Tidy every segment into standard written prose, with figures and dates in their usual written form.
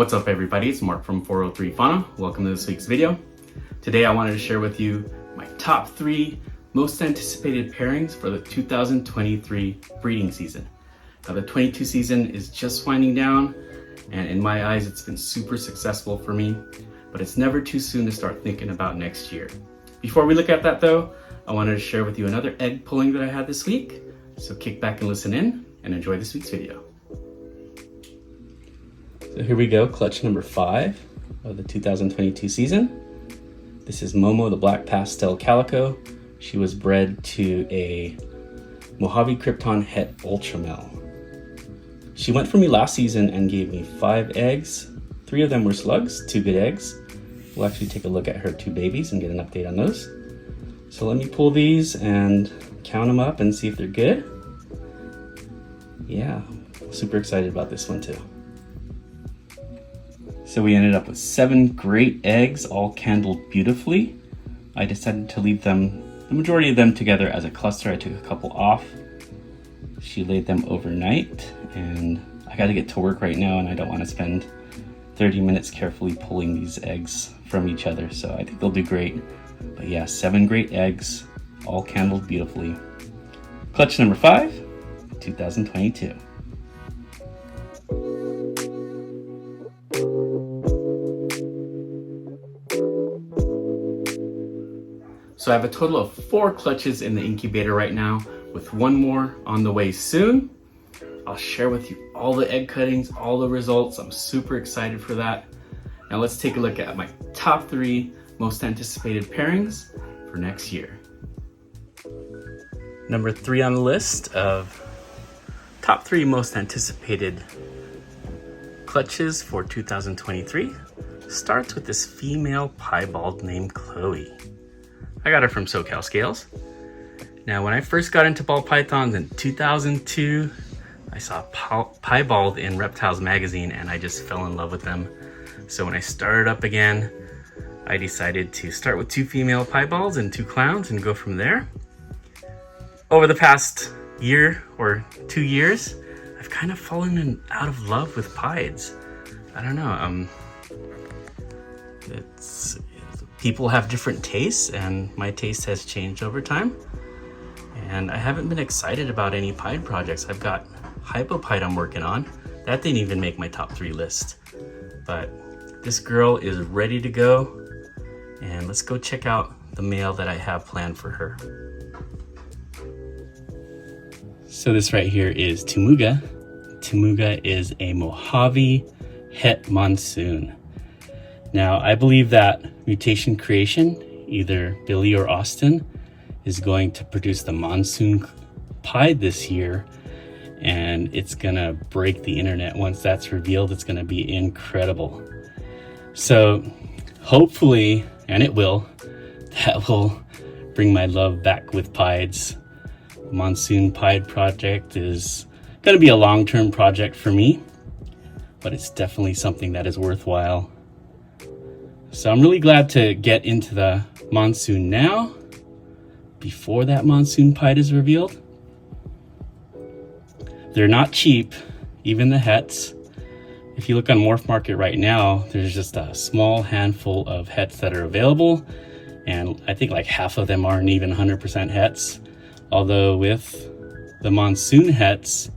What's up everybody, it's Mark from 403 Fauna. Welcome to this week's video. Today I wanted to share with you my top 3 most anticipated pairings for the 2023 breeding season. Now the 22 season is just winding down, and in my eyes it's been super successful for me, but it's never too soon to start thinking about next year. Before we look at that though, I wanted to share with you another egg pulling that I had this week, so kick back and listen in and enjoy this week's video. So here we go, clutch number 5 of the 2022 season. This is Momo, the black pastel calico. She was bred to a Mojave Het Ultramel. She went for me last season and gave me 5 eggs. 3 of them were slugs, 2 good eggs. We'll actually take a look at her 2 babies and get an update on those. So let me pull these and count them up and see if they're good. Yeah, super excited about this one too. So we ended up with 7 great eggs, all candled beautifully. I decided to leave them, the majority of them together as a cluster. I took a couple off. She laid them overnight, and I gotta get to work right now and I don't wanna spend 30 minutes carefully pulling these eggs from each other. So I think they'll do great. But yeah, 7 great eggs, all candled beautifully. Clutch number 5, 2022. So I have a total of 4 clutches in the incubator right now, with 1 more on the way soon. I'll share with you all the egg cuttings, all the results. I'm super excited for that. Now let's take a look at my top 3 most anticipated pairings for next year. Number 3 on the list of top 3 most anticipated clutches for 2023 starts with this female piebald named Chloe. I got her from SoCal Scales. Now, when I first got into ball pythons in 2002, I saw piebald in Reptiles magazine and I just fell in love with them. So when I started up again, I decided to start with 2 female piebalds and 2 clowns and go from there. Over the past year or 2 years, I've kind of fallen out of love with pieds. I don't know, people have different tastes, and my taste has changed over time. And I haven't been excited about any pied projects. I've got hypopied I'm working on. That didn't even make my top 3 list. But this girl is ready to go. And let's go check out the male that I have planned for her. So this right here is Tumuga. Tumuga is a Mojave Het Monsoon. Now, I believe that mutation creation, either Billy or Austin, is going to produce the monsoon pied this year, and it's gonna break the internet. Once that's revealed, it's gonna be incredible. So hopefully, and it will, that will bring my love back with pieds. The monsoon pied project is gonna be a long-term project for me, but it's definitely something that is worthwhile. So I'm really glad to get into the monsoon now, before that monsoon pied is revealed. They're not cheap, even the hets. If you look on Morph Market right now, there's just a small handful of hets that are available, and I think like half of them aren't even 100% hets. Although with the monsoon hets,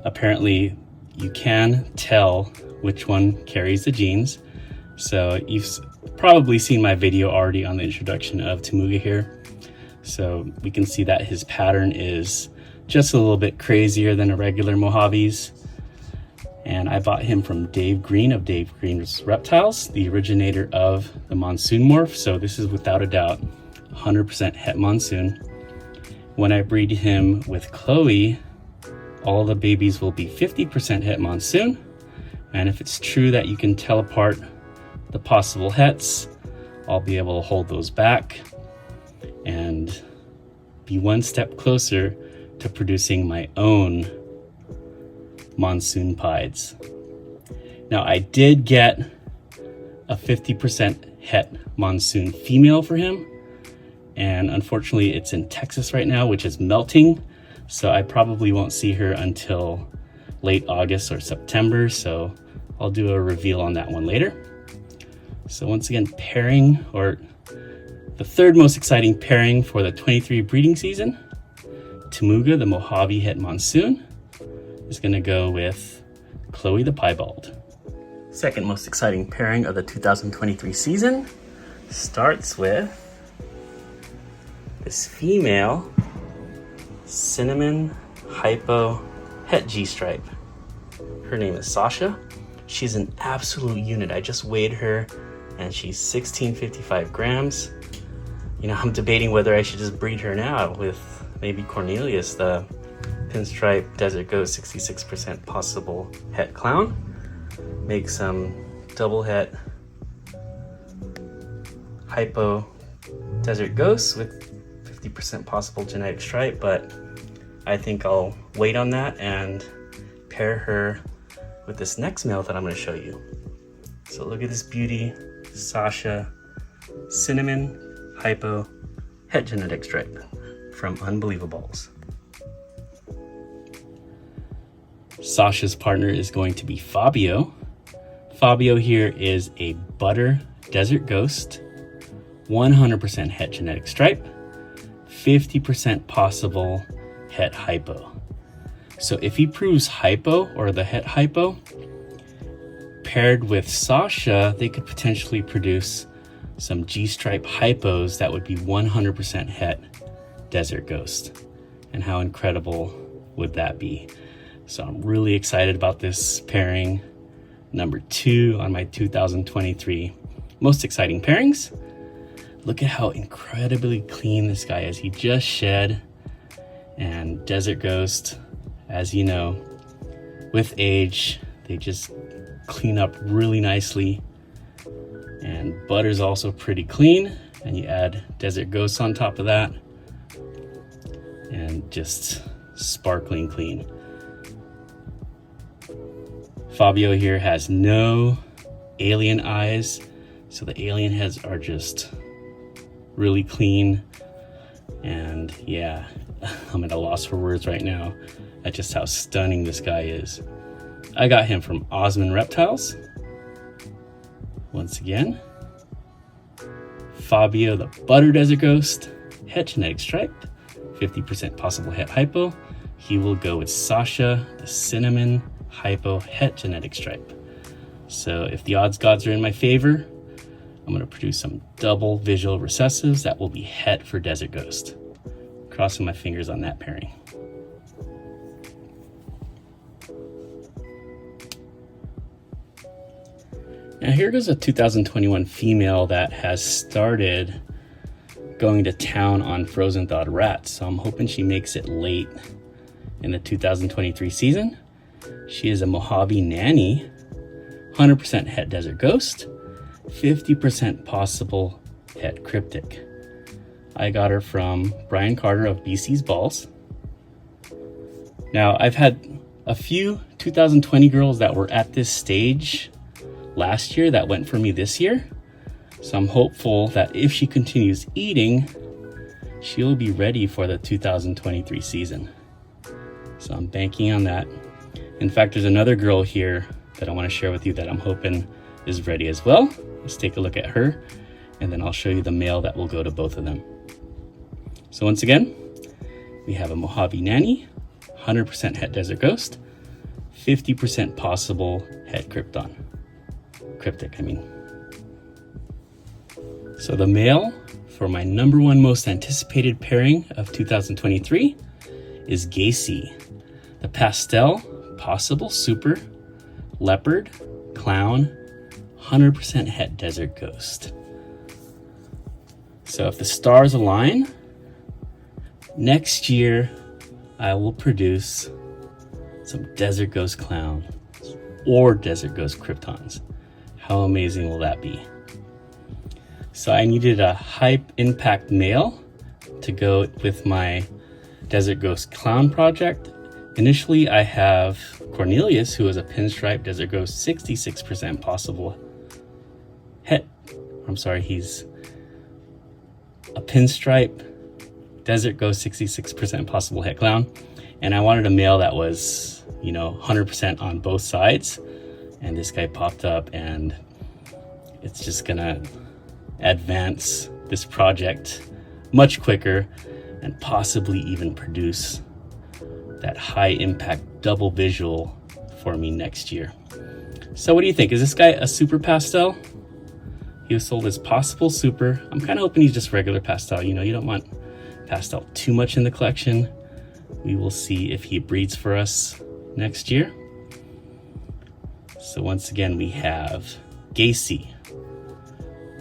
apparently you can tell which one carries the genes. So you've probably seen my video already on the introduction of Tumuga here. So we can see that his pattern is just a little bit crazier than a regular Mojave's. And I bought him from Dave Green of Dave Green's Reptiles, the originator of the Monsoon Morph. So this is without a doubt 100% Het Monsoon. When I breed him with Chloe, all the babies will be 50% Het Monsoon. And if it's true that you can tell apart the possible hets, I'll be able to hold those back and be one step closer to producing my own monsoon pieds. Now I did get a 50% Het Monsoon female for him, and unfortunately it's in Texas right now, which is melting, so I probably won't see her until late August or September. So I'll do a reveal on that one later. So once again, pairing, or the third most exciting pairing for the 23 breeding season, Tamuga, the Mojave Het Monsoon, is gonna go with Chloe the Piebald. Second most exciting pairing of the 2023 season starts with this female Cinnamon Hypo Het G-Stripe. Her name is Sasha. She's an absolute unit. I just weighed her and she's 1655 grams. You know, I'm debating whether I should just breed her now with maybe Cornelius, the pinstripe desert ghost 66% possible het clown. Make some double het hypo desert ghosts with 50% possible genetic stripe, but I think I'll wait on that and pair her with this next male that I'm going to show you. So look at this beauty, Sasha, Cinnamon Hypo Het genetic stripe from Unbelievables. Sasha's partner is going to be Fabio. Fabio here is a butter desert ghost, 100% het genetic stripe, 50% possible het hypo. So if he proves hypo, or the het hypo, paired with Sasha, they could potentially produce some G-stripe hypos that would be 100% het desert ghost. And how incredible would that be? So I'm really excited about this pairing. Number 2 on my 2023 most exciting pairings. Look at how incredibly clean this guy is. He just shed, and desert ghost, as you know, with age, they just clean up really nicely. And butter's also pretty clean, and you add desert ghosts on top of that, and just sparkling clean. Fabio here has no alien eyes, so the alien heads are just really clean. And yeah, I'm at a loss for words right now at just how stunning this guy is. I got him from Osmond Reptiles. Once again, Fabio the Butter Desert Ghost, het genetic stripe, 50% possible het hypo. He will go with Sasha the Cinnamon Hypo het genetic stripe. So if the odds gods are in my favor, I'm going to produce some double visual recessives that will be het for desert ghost. Crossing my fingers on that pairing. Now here goes a 2021 female that has started going to town on frozen thawed rats. So I'm hoping she makes it late in the 2023 season. She is a Mojave nanny, 100% het desert ghost, 50% possible het cryptic. I got her from Brian Carter of BC's Balls. Now I've had a few 2020 girls that were at this stage last year that went for me this year. So I'm hopeful that if she continues eating, she'll be ready for the 2023 season. So I'm banking on that. In fact, there's another girl here that I want to share with you that I'm hoping is ready as well. Let's take a look at her, and then I'll show you the male that will go to both of them. So once again, we have a Mojave nanny, 100% het desert ghost, 50% possible het cryptic, I mean. So the male for my number 1 most anticipated pairing of 2023 is Gacy, the Pastel possible super leopard clown 100% het desert ghost. So if the stars align, next year I will produce some desert ghost clown or desert ghost kryptons. How amazing will that be? So I needed a hype impact male to go with my desert ghost clown project. Initially, I have Cornelius, who is a pinstripe desert ghost, 66% possible het. He's a pinstripe desert ghost, 66% possible het clown. And I wanted a male that was, 100% on both sides. and this guy popped up, and it's just gonna advance this project much quicker and possibly even produce that high impact double visual for me next year. So what do you think? Is this guy a super pastel? He was sold as possible super. I'm kind of hoping he's just regular pastel. You know, you don't want pastel too much in the collection. We will see if he breeds for us next year. So once again, we have Gacy,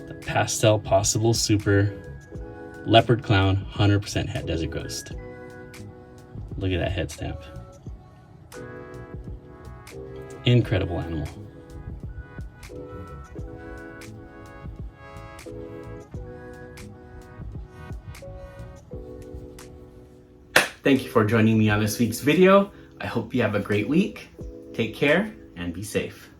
the pastel possible super leopard clown, 100% het desert ghost. Look at that head stamp. Incredible animal. Thank you for joining me on this week's video. I hope you have a great week. Take care and be safe.